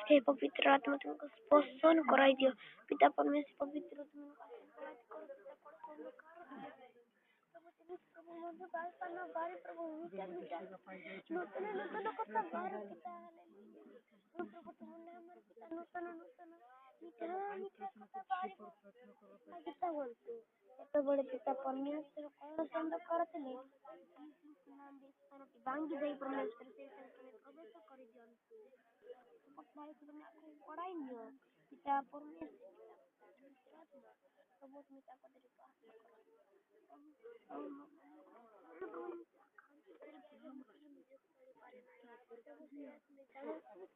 हे पवित्र आत्मा तुमको स्पर्शन कराई दियो। पिता परमेश्वर पवित्र तुमको आशीर्वाद करो। पिता परमेश्वर प्रभु तेरे प्रभु मधु बाल पाना बारे प्रभु विचार विचार नूतन नूतन कथा बारे पिता हालेलुया। प्रभु तुम नाम पिता नूतन नूतन मिठा मिठा कथा बारे पिता बोलते एत बड़े पिता परमेश्वर कौन संद करथिले नाम स्थान बांगी दे परमेश्वर से संकल्प प्रवेश कर दियंतु भाई तुमने आपको पढ़ाई नियो पिता परमेश्वर प्रभु तुम ताको तेरे पास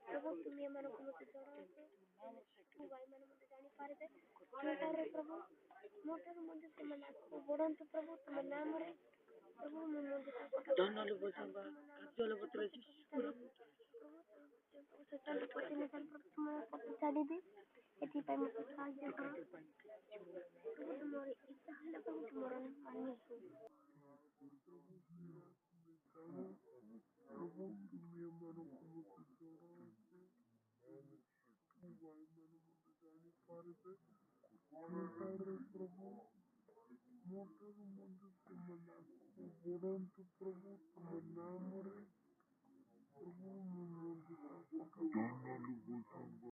प्रभु तुम एମାନଙ୍କୁ ମୋତେ ଜଣାଉଛ ମୁଁ ଭାଇମାନେ ମୋତେ ଜାଣିପାରିବେ ମୋଠାରୁ ପ୍ରଭୁ ମୋଠାରୁ ମଧ୍ୟ ସେମାନେ ଆଗକୁ ବଢ଼ନ୍ତୁ ପ୍ରଭୁ ତୁମ ନାମରେ ପ୍ରଭୁ ମୁଁ ମଧ୍ୟ ସେଠାରୁ ପ୍ରତିନିଧାନ ତୁମ ପତି ଛାଡ଼ିବି ଏଥିପାଇଁ ମୋତେ ସାହାଯ୍ୟ କର ପ୍ରଭୁ ତୁମର ଇଚ୍ଛା ହେଲେ ପ୍ରଭୁ ତୁମର ମାନିବୁ प्रभु तुम्ही एମାନଙ୍କୁ ମୋତେ ଜଣାଉଛ ଭାଇମାନେ ମୋତେ ଜାଣିପାରିବେ ମୋଠାରୁ ପ୍ରଭୁ ମୋଠାରୁ ମଧ୍ୟ ସେମାନେ ଆଗକୁ ବଢ଼ନ୍ତୁ ପ୍ରଭୁ ତୁମ ନାମରେ ପ୍ରଭୁ ମୁଁ ମଧ୍ୟ